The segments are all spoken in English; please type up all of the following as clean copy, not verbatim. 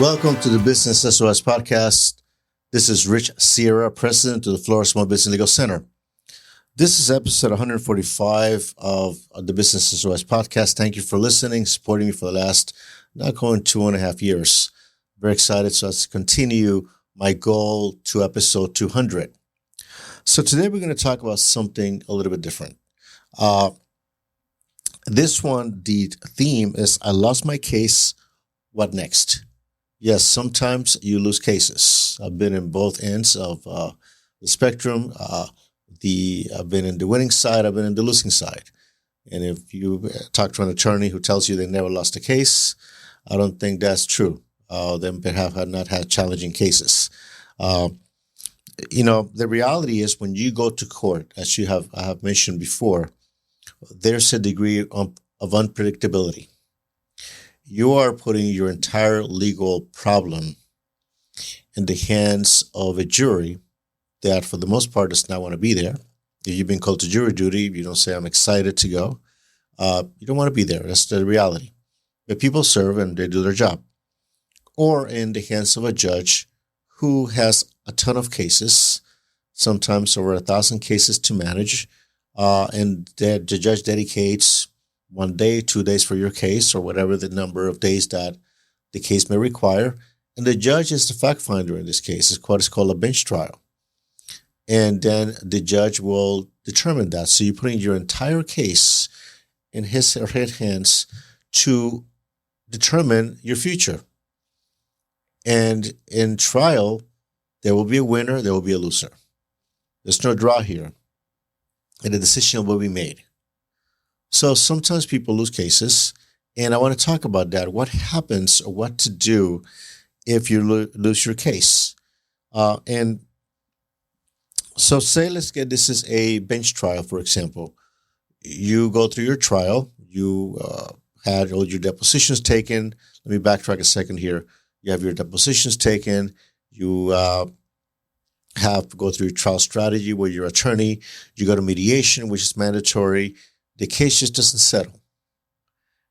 Welcome to the Business SOS podcast. This is Rich Sierra, President of the Florida Small Business Legal Center. This is episode 145 of the Business SOS podcast. Thank you for listening, supporting me for the last, not going 2.5 years. Very excited so as to continue my goal to episode 200. So today we're going to talk about something a little bit different. This one, the theme is I lost my case, what next? Yes, sometimes you lose cases. I've been in both ends of the spectrum. I've been in the winning side, I've been in the losing side. And if you talk to an attorney who tells you they never lost a case, I don't think that's true. They have not had challenging cases. The reality is when you go to court, as I have mentioned before, there's a degree of unpredictability. You are putting your entire legal problem in the hands of a jury that, for the most part, does not want to be there. If you've been called to jury duty, you don't say, I'm excited to go. You don't want to be there. That's the reality. But people serve and they do their job. Or in the hands of a judge who has a ton of cases, sometimes over 1,000 cases to manage, and the judge dedicates 1 day, 2 days for your case, or whatever the number of days that the case may require. And the judge is the fact finder in this case. It's what is called a bench trial. And then the judge will determine that. So you're putting your entire case in his or her hands to determine your future. And in trial, there will be a winner, there will be a loser. There's no draw here. And a decision will be made. So sometimes people lose cases, and I want to talk about that. What happens or what to do if you lose your case? And so say, this is a bench trial, for example. You go through your trial. You had all your depositions taken. Let me backtrack a second here. You have your depositions taken. You have to go through your trial strategy with your attorney. You go to mediation, which is mandatory. The case just doesn't settle.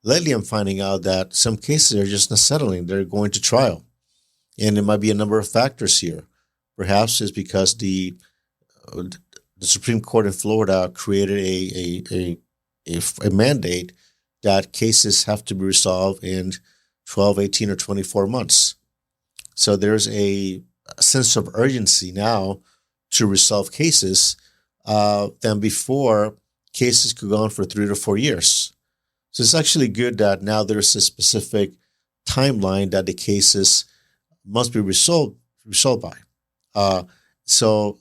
Lately, I'm finding out that some cases are just not settling. They're going to trial. And there might be a number of factors here. Perhaps it's because the Supreme Court in Florida created a mandate that cases have to be resolved in 12, 18, or 24 months. So there's a sense of urgency now to resolve cases than before. Cases could go on for 3 to 4 years. So it's actually good that now there's a specific timeline that the cases must be resolved by. So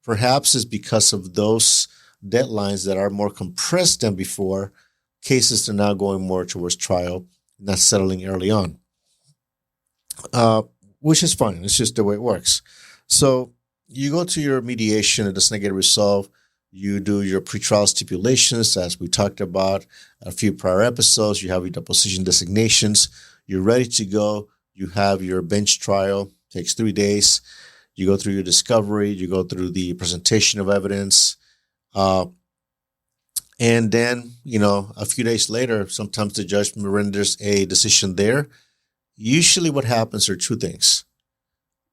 perhaps it's because of those deadlines that are more compressed than before, cases are now going more towards trial, not settling early on, which is fine. It's just the way it works. So you go to your mediation, it doesn't get resolved. You do your pretrial stipulations, as we talked about a few prior episodes. You have your deposition designations. You're ready to go. You have your bench trial. Takes 3 days. You go through your discovery. You go through the presentation of evidence. And then, a few days later, sometimes the judge renders a decision there. Usually what happens are two things.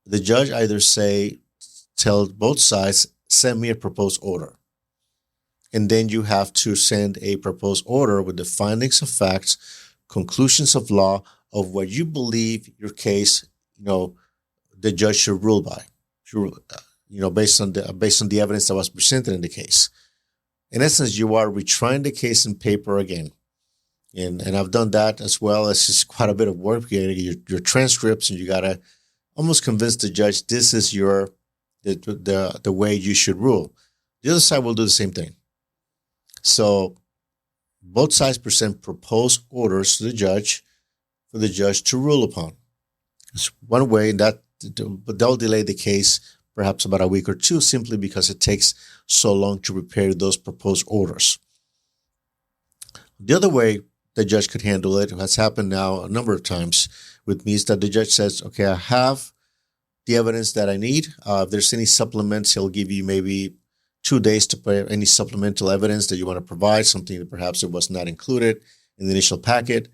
The judge either tell both sides, send me a proposed order. And then you have to send a proposed order with the findings of facts, conclusions of law of what you believe your case, the judge should rule by, based on the evidence that was presented in the case. In essence, you are retrying the case in paper again. And I've done that as well. It's just quite a bit of work. You gotta get your transcripts, and you got to almost convince the judge this is the way you should rule. The other side will do the same thing. So both sides present proposed orders to the judge for the judge to rule upon. It's one way, but they'll delay the case perhaps about a week or two simply because it takes so long to prepare those proposed orders. The other way the judge could handle it, has happened now a number of times with me, is that the judge says, okay, I have the evidence that I need. If there's any supplements, he'll give you maybe 2 days to put any supplemental evidence that you want to provide, something that perhaps it was not included in the initial packet.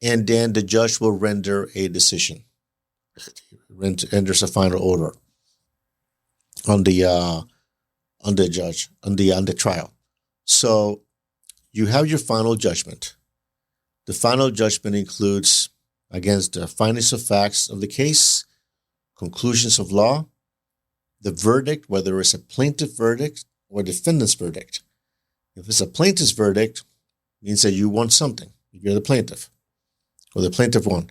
and then the judge will render a decision, renders a final order on the trial. So you have your final judgment. The final judgment includes, again, the findings of facts of the case, conclusions of law, the verdict, whether it's a plaintiff verdict or defendant's verdict. If it's a plaintiff's verdict, it means that you won something. You're the plaintiff, or the plaintiff won.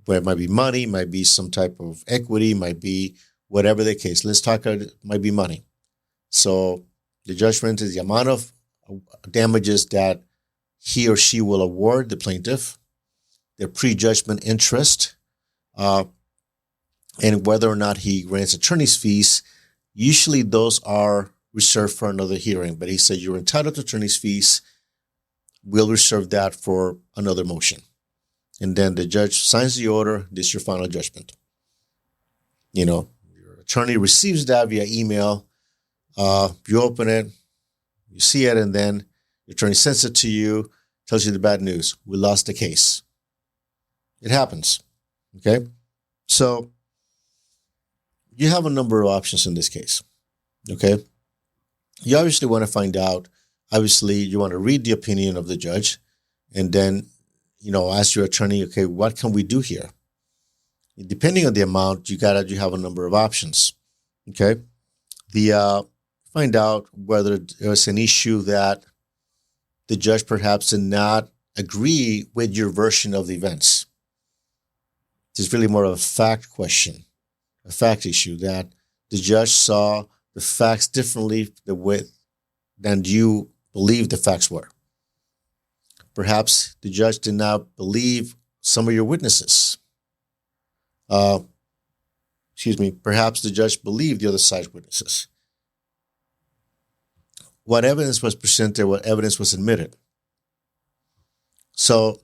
Where it might be money, might be some type of equity, might be whatever the case. Let's talk about it might be money. So the judgment is the amount of damages that he or she will award the plaintiff, their prejudgment interest, and whether or not he grants attorney's fees. Usually those are reserved for another hearing, but he said you're entitled to attorney's fees. We'll reserve that for another motion. And then the judge signs the order. This is your final judgment. Your attorney receives that via email. You open it, you see it, and then the attorney sends it to you, tells you the bad news. We lost the case. It happens. Okay? So you have a number of options in this case. Okay? You obviously want to find out, you want to read the opinion of the judge and then, ask your attorney, okay, what can we do here? Depending on the amount, you have a number of options. Okay? Find out whether there's an issue that the judge perhaps did not agree with your version of the events. It's really more of a fact question, a fact issue, that the judge saw the facts differently than you believe the facts were. Perhaps the judge did not believe some of your witnesses. Perhaps the judge believed the other side's witnesses. What evidence was presented, what evidence was admitted. So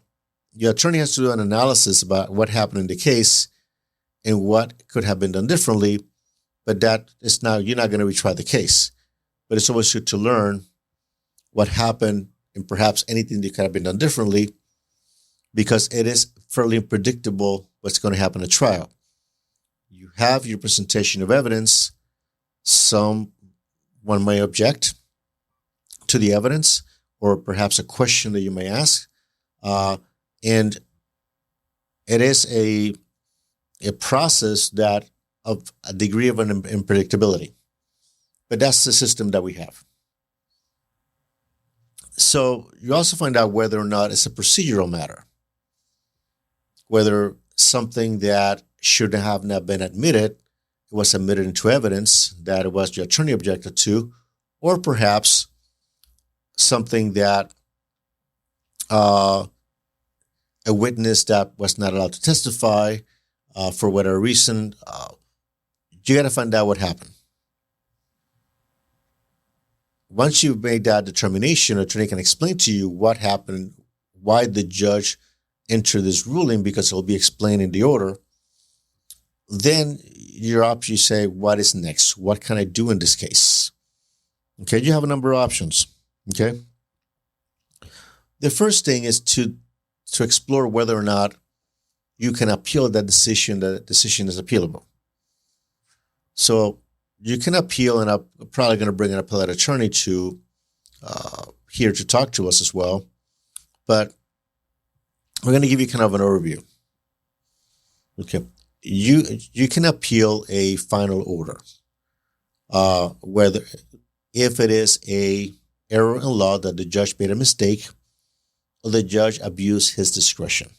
your attorney has to do an analysis about what happened in the case and what could have been done differently, but that is now, you're not going to retry the case. But it's always good to learn what happened and perhaps anything that could have been done differently, because it is fairly unpredictable what's going to happen at trial. You have your presentation of evidence. Someone may object to the evidence, or perhaps a question that you may ask. And it is a process that of a degree of an unpredictability. But that's the system that we have. So you also find out whether or not it's a procedural matter, whether something that should have not been admitted was admitted into evidence that it was your attorney objected to, or perhaps something that a witness that was not allowed to testify for whatever reason. You got to find out what happened. Once you've made that determination, an attorney can explain to you what happened, why the judge entered this ruling, because it will be explained in the order. Then your option, you say, what is next? What can I do in this case? Okay, you have a number of options. Okay. The first thing is to explore whether or not you can appeal that decision. That decision is appealable. So you can appeal, and I'm probably going to bring an appellate attorney to here to talk to us as well. But we're going to give you kind of an overview. Okay, you can appeal a final order, whether if it is a error in law that the judge made a mistake, or the judge abused his discretion.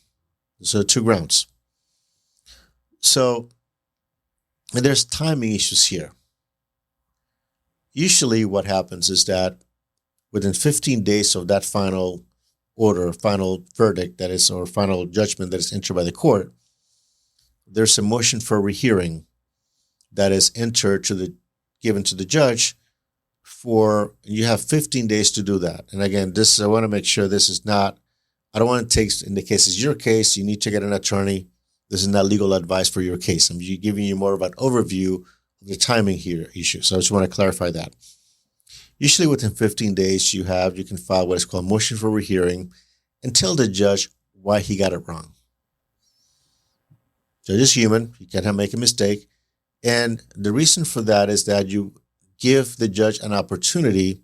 So 2 grounds. So there's timing issues here. Usually what happens is that within 15 days of that final order, final verdict that is, or final judgment that is entered by the court, there's a motion for rehearing that is given to the judge. You have 15 days to do that. And again, I want to make sure this is not, I don't want to take, in the case is your case, you need to get an attorney. This is not legal advice for your case. I'm giving you more of an overview of the timing here issue. So I just want to clarify that. Usually within 15 days, you can file what is called motion for rehearing and tell the judge why he got it wrong. Judge is human. He cannot make a mistake. And the reason for that is that you give the judge an opportunity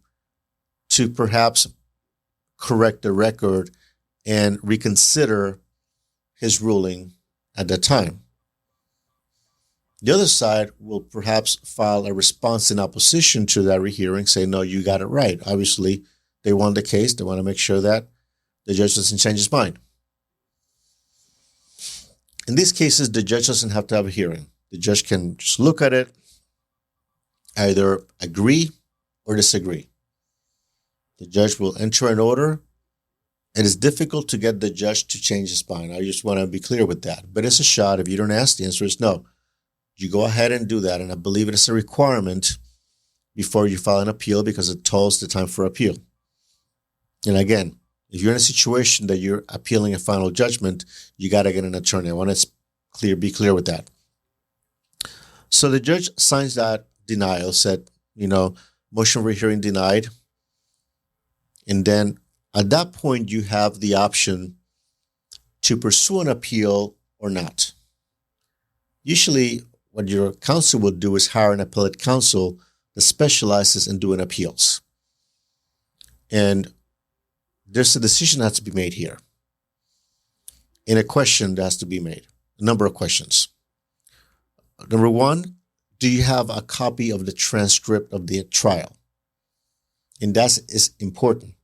to perhaps correct the record and reconsider his ruling at that time. The other side will perhaps file a response in opposition to that rehearing, say, no, you got it right. Obviously, they won the case. They want to make sure that the judge doesn't change his mind. In these cases, the judge doesn't have to have a hearing. The judge can just look at it, either agree or disagree. The judge will enter an order. It is difficult to get the judge to change his mind. I just want to be clear with that. But it's a shot. If you don't ask, the answer is no. You go ahead and do that. And I believe it is a requirement before you file an appeal because it tolls the time for appeal. And again, if you're in a situation that you're appealing a final judgment, you got to get an attorney. I want to be clear with that. So the judge signs that denial, said, motion for hearing denied. And then at that point, you have the option to pursue an appeal or not. Usually, what your counsel would do is hire an appellate counsel that specializes in doing appeals. And there's a decision that has to be made here. And a question that has to be made. A number of questions. Number one, do you have a copy of the transcript of the trial? And that is important.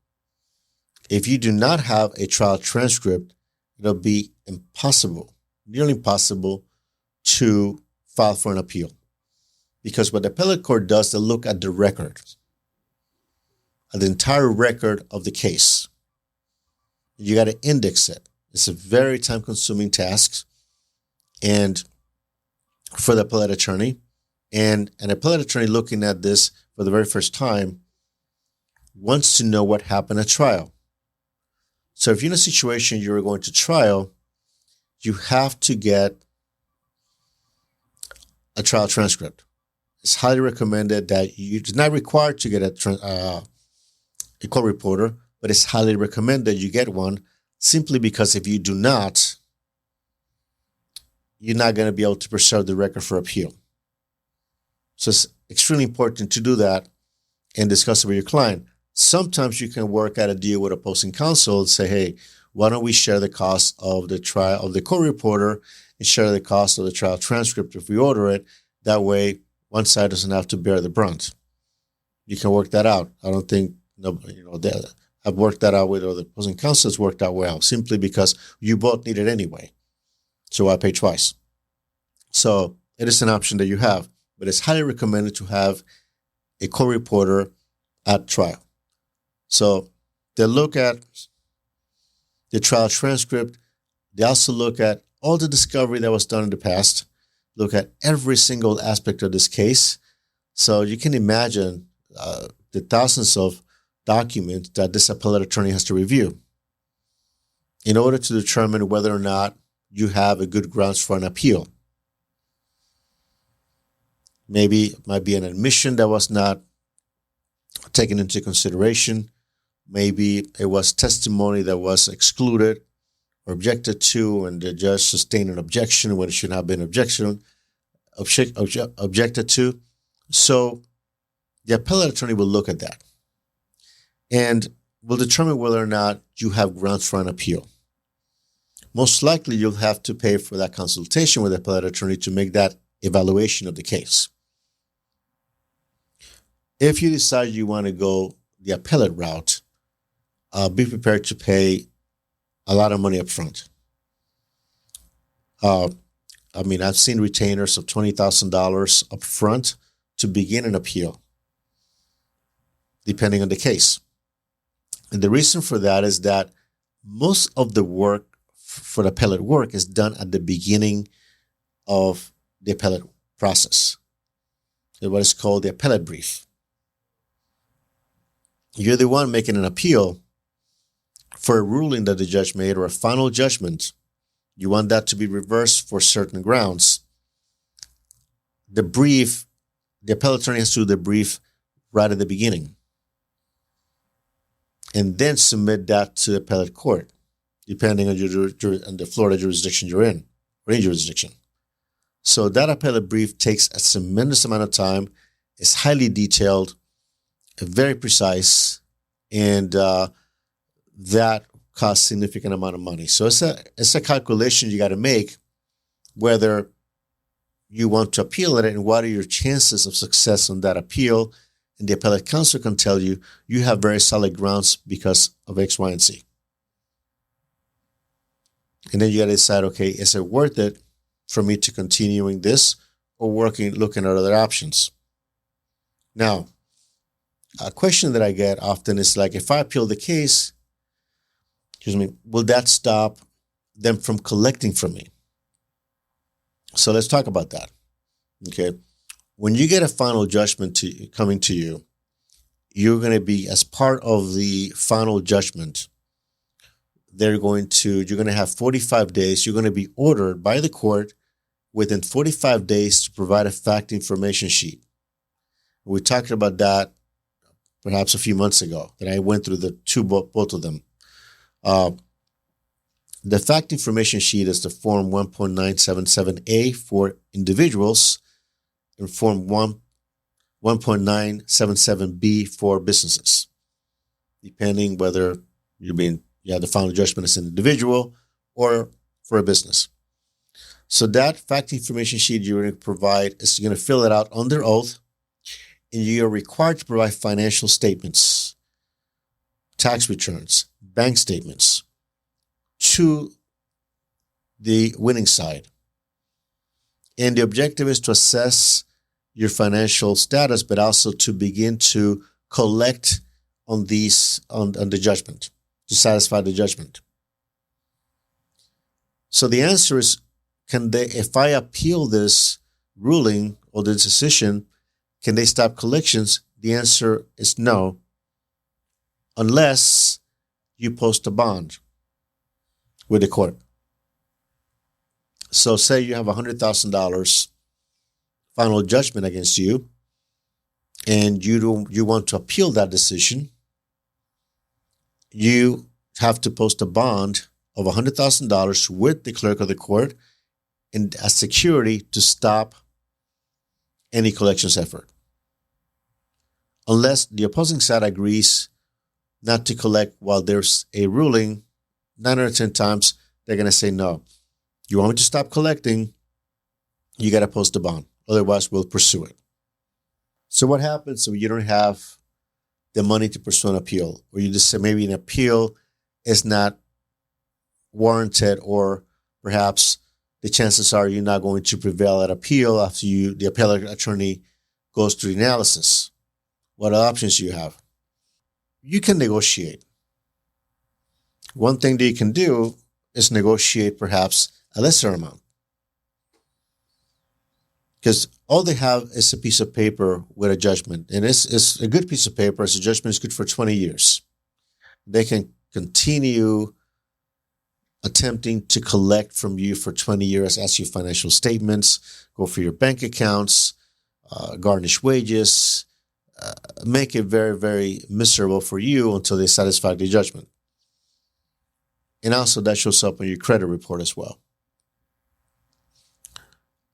If you do not have a trial transcript, it'll be impossible, nearly impossible, to file for an appeal. Because what the appellate court does, they look at the record, at the entire record of the case. You got to index it. It's a very time-consuming task, and for the appellate attorney, and an appellate attorney looking at this for the very first time wants to know what happened at trial. So if you're in a situation you're going to trial, you have to get a trial transcript. It's highly recommended that it's not required to get a court reporter, but it's highly recommended you get one simply because if you do not, you're not going to be able to preserve the record for appeal. So it's extremely important to do that and discuss it with your client. Sometimes you can work out a deal with opposing counsel and say, hey, why don't we share the cost of the trial of the court reporter and share the cost of the trial transcript if we order it. That way, one side doesn't have to bear the brunt. You can work that out. I don't think I've worked that out with other opposing counsels, worked out well, simply because you both need it anyway. So I pay twice. So it is an option that you have, but it's highly recommended to have a court reporter at trial. So they look at the trial transcript. They also look at all the discovery that was done in the past, look at every single aspect of this case. So you can imagine the thousands of documents that this appellate attorney has to review in order to determine whether or not you have a good grounds for an appeal. Maybe it might be an admission that was not taken into consideration. Maybe it was testimony that was excluded or objected to, and the judge sustained an objection when it should not have been objected to. So the appellate attorney will look at that and will determine whether or not you have grounds for an appeal. Most likely, you'll have to pay for that consultation with the appellate attorney to make that evaluation of the case. If you decide you want to go the appellate route, be prepared to pay a lot of money up front. I've seen retainers of $20,000 up front to begin an appeal, depending on the case. And the reason for that is that most of the work for the appellate work is done at the beginning of the appellate process. It's what is called the appellate brief. You're the one making an appeal for a ruling that the judge made or a final judgment. You want that to be reversed for certain grounds. The appellate attorney has to do the brief right at the beginning and then submit that to the appellate court. depending on on the Florida jurisdiction you're in, or any jurisdiction. So that appellate brief takes a tremendous amount of time. It's highly detailed, very precise, and that costs a significant amount of money. So it's a calculation you got to make whether you want to appeal it and what are your chances of success on that appeal. And the appellate counsel can tell you have very solid grounds because of X, Y, and Z. And then you got to decide, okay, is it worth it for me to continuing this or looking at other options? Now, a question that I get often is like, if I appeal the case, will that stop them from collecting from me? So let's talk about that. Okay. When you get a final judgment coming to you, you're going to be, as part of the final judgment, you're going to have 45 days. You're going to be ordered by the court within 45 days to provide a fact information sheet. We talked about that perhaps a few months ago, that I went through both of them. The fact information sheet is the Form 1.977A for individuals and Form 1.977B for businesses, depending whether you have the final judgment as an individual or for a business. So that fact information sheet you're going to provide is you're going to fill it out under oath, and you're required to provide financial statements, tax returns, bank statements to the winning side. And the objective is to assess your financial status, but also to begin to collect on the judgment, to satisfy the judgment. So the answer is, if I appeal this ruling or this decision, can they stop collections? The answer is no, unless you post a bond with the court. So say you have $100,000 final judgment against you, and you want to appeal that decision. You have to post a bond of $100,000 with the clerk of the court and as security to stop any collections effort. Unless the opposing side agrees not to collect while there's a ruling, 9 out of 10 times, they're going to say, no, you want me to stop collecting, you got to post a bond. Otherwise, we'll pursue it. So what happens when you don't have the money to pursue an appeal, or you just say maybe an appeal is not warranted, or perhaps the chances are you're not going to prevail at appeal after the appellate attorney goes through the analysis? What options do you have? You can negotiate. One thing that you can do is negotiate perhaps a lesser amount. Because all they have is a piece of paper with a judgment. And it's a good piece of paper. It's a judgment is good for 20 years. They can continue attempting to collect from you for 20 years, ask you financial statements, go for your bank accounts, garnish wages, make it very, very miserable for you until they satisfy the judgment. And also that shows up on your credit report as well.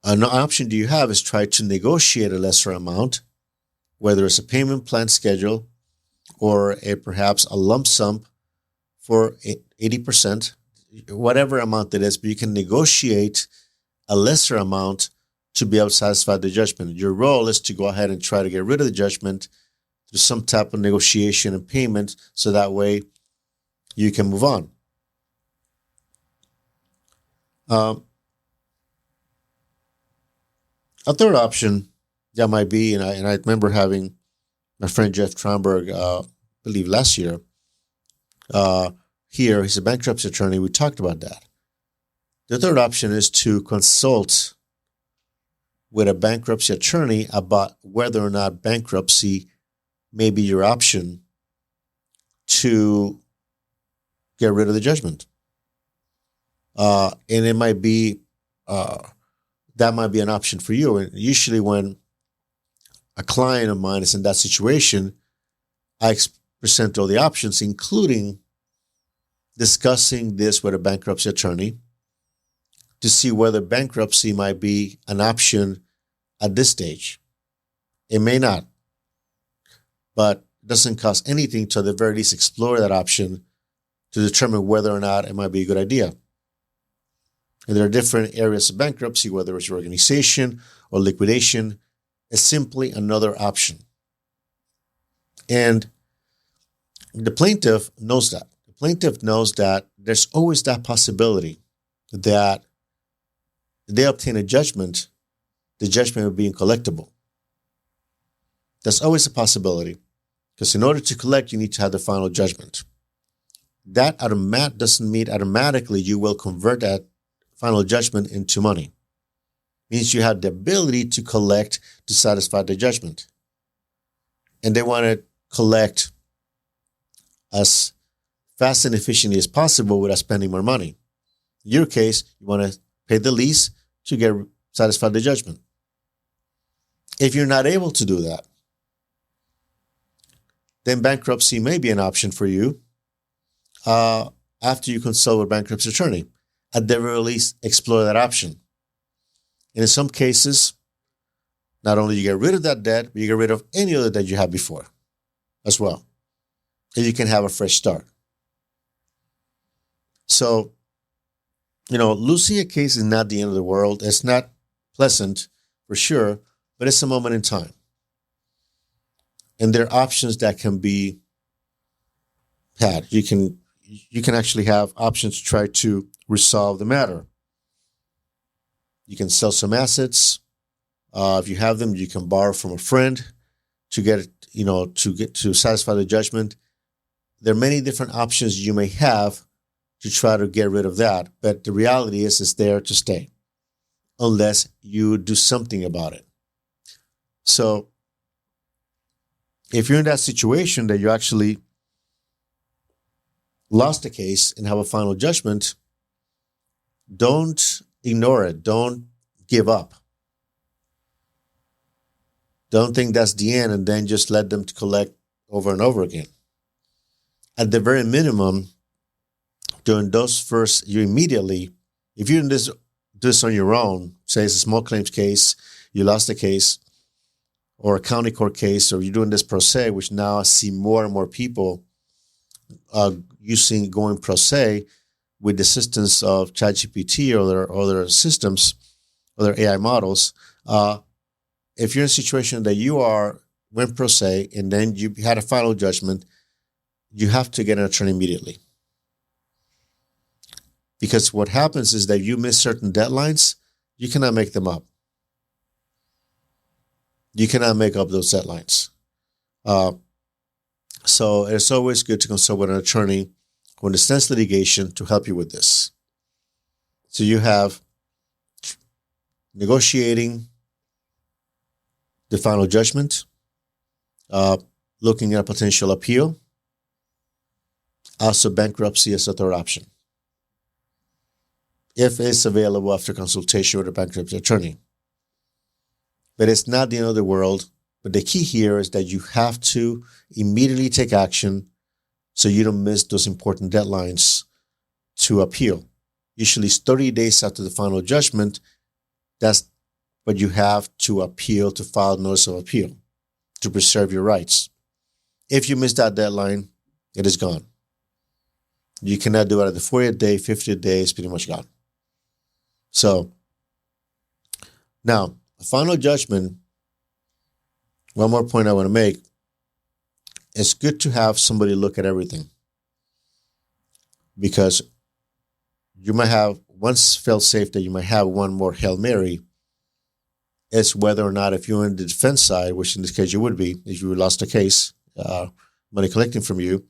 An option do you have is try to negotiate a lesser amount, whether it's a payment plan schedule or perhaps a lump sum for 80%, whatever amount it is, but you can negotiate a lesser amount to be able to satisfy the judgment. Your role is to go ahead and try to get rid of the judgment through some type of negotiation and payment, so that way you can move on. A third option that might be, and I remember having my friend Jeff Tromberg, I believe last year, here, he's a bankruptcy attorney. We talked about that. The third option is to consult with a bankruptcy attorney about whether or not bankruptcy may be your option to get rid of the judgment. And it might be, that might be an option for you. And usually when a client of mine is in that situation, I present all the options, including discussing this with a bankruptcy attorney to see whether bankruptcy might be an option at this stage. It may not, but it doesn't cost anything to at the very least explore that option to determine whether or not it might be a good idea. And there are different areas of bankruptcy, whether it's reorganization or liquidation, is simply another option. And the plaintiff knows that. The plaintiff knows that there's always that possibility that they obtain a judgment, the judgment will be incollectible. That's always a possibility, because in order to collect, you need to have the final judgment. That doesn't mean automatically you will convert that final judgment into money. It means you have the ability to collect to satisfy the judgment. And they want to collect as fast and efficiently as possible without spending more money. In your case, you want to pay the lease to satisfy the judgment. If you're not able to do that, then bankruptcy may be an option for you after you consult with a bankruptcy attorney. At the very least, explore that option. And in some cases, not only you get rid of that debt, but you get rid of any other debt you had before as well. And you can have a fresh start. So, losing a case is not the end of the world. It's not pleasant for sure, but it's a moment in time. And there are options that can be had. You can actually have options to try to resolve the matter. You can sell some assets. If you have them, you can borrow from a friend to get to satisfy the judgment. There are many different options you may have to try to get rid of that, but the reality is it's there to stay unless you do something about it. So if you're in that situation that you actually lost the case and have a final judgment, don't ignore it. Don't give up. Don't think that's the end and then just let them collect over and over again. At the very minimum, during those first, you immediately, if you're in this on your own, say it's a small claims case, you lost the case, or a county court case, or you're doing this pro se, which now I see more and more people going pro se with the assistance of ChatGPT or other systems, other AI models. If you're in a situation that went pro se and then you had a final judgment, you have to get an attorney immediately. Because what happens is that you miss certain deadlines, you cannot make them up. You cannot make up those deadlines. So it's always good to consult with an attorney who understands litigation to help you with this. So you have negotiating the final judgment, looking at a potential appeal, also bankruptcy as a third option, if it's available after consultation with a bankruptcy attorney. But it's not the end of the world. But the key here is that you have to immediately take action so you don't miss those important deadlines to appeal. Usually it's 30 days after the final judgment. That's what you have to appeal, to file notice of appeal, to preserve your rights. If you miss that deadline, it is gone. You cannot do it at the 40th day, 50th day, it's pretty much gone. So now, a final judgment, one more point I want to make, it's good to have somebody look at everything, because you might have, once felt safe that you might have one more Hail Mary, is whether or not, if you're in the defense side, which in this case you would be, if you lost a case, money collecting from you,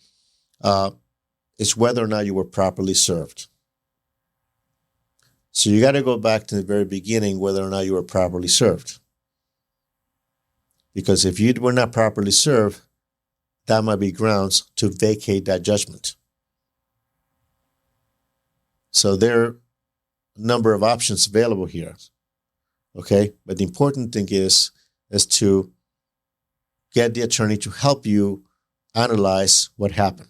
it's whether or not you were properly served. So you got to go back to the very beginning, whether or not you were properly served. Because if you were not properly served, that might be grounds to vacate that judgment. So there are a number of options available here. Okay, but the important thing is to get the attorney to help you analyze what happened.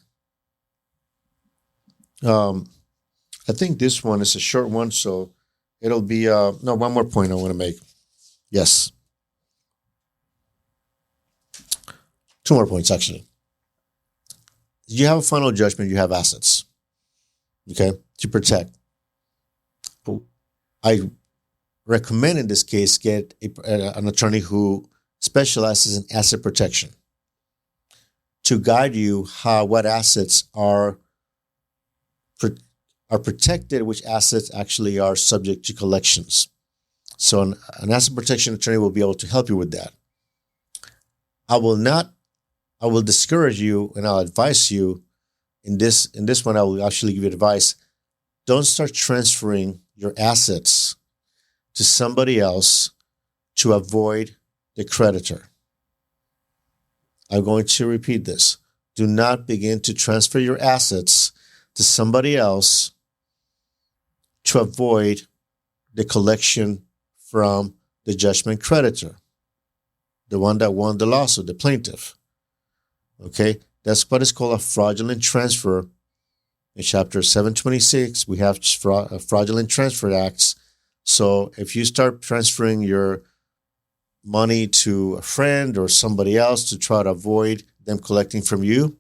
I think this one is a short one, so it'll be no, one more point I want to make. Yes. Two more points, actually. You have a final judgment, you have assets, okay, to protect. I recommend in this case get an attorney who specializes in asset protection to guide you what assets are protected, which assets actually are subject to collections. So an asset protection attorney will be able to help you with that. I will discourage you and I'll advise you in this one. I will actually give you advice. Don't start transferring your assets to somebody else to avoid the creditor. I'm going to repeat this. Do not begin to transfer your assets to somebody else to avoid the collection from the judgment creditor, the one that won the lawsuit, the plaintiff. Okay, that's what is called a fraudulent transfer. In Chapter 726, we have fraudulent transfer acts. So if you start transferring your money to a friend or somebody else to try to avoid them collecting from you,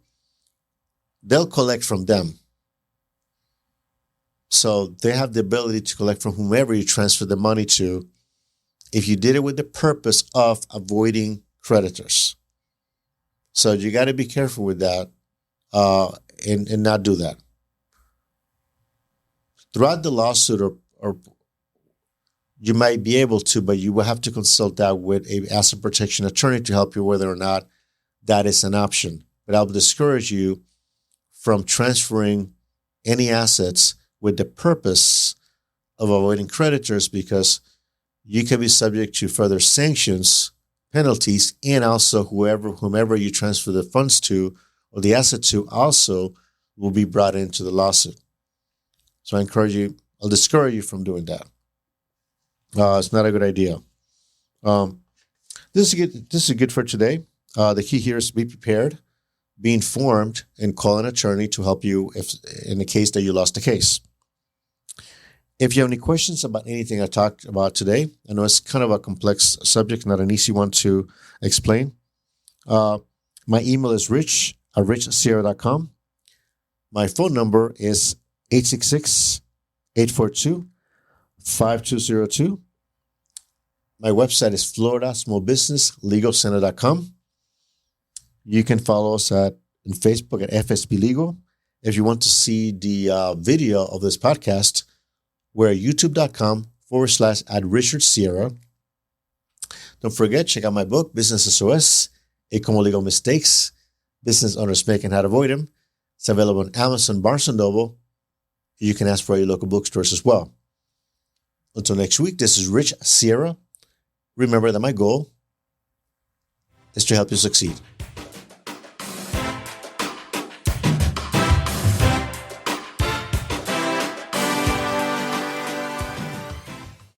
they'll collect from them. So they have the ability to collect from whomever you transfer the money to if you did it with the purpose of avoiding creditors. So you got to be careful with that and not do that. Throughout the lawsuit, or you might be able to, but you will have to consult that with an asset protection attorney to help you whether or not that is an option. But I will discourage you from transferring any assets with the purpose of avoiding creditors, because you can be subject to further sanctions, penalties, and also whomever you transfer the funds to or the asset to also will be brought into the lawsuit. So I'll discourage you from doing that. It's not a good idea. This is good for today. The key here is to be prepared, be informed, and call an attorney to help you if in the case that you lost the case. If you have any questions about anything I talked about today, I know it's kind of a complex subject, not an easy one to explain. My email is rich@richsierra.com. My phone number is 866-842-5202. My website is floridasmallbusinesslegalcenter.com. You can follow us on Facebook at FSB Legal. If you want to see the video of this podcast, we're at youtube.com/@RichardSierra. Don't forget, check out my book, Business SOS, 8 Common Legal Mistakes Business Owners Make and How to Avoid Them. It's available on Amazon, Barnes & Noble. You can ask for your local bookstores as well. Until next week, this is Rich Sierra. Remember that my goal is to help you succeed.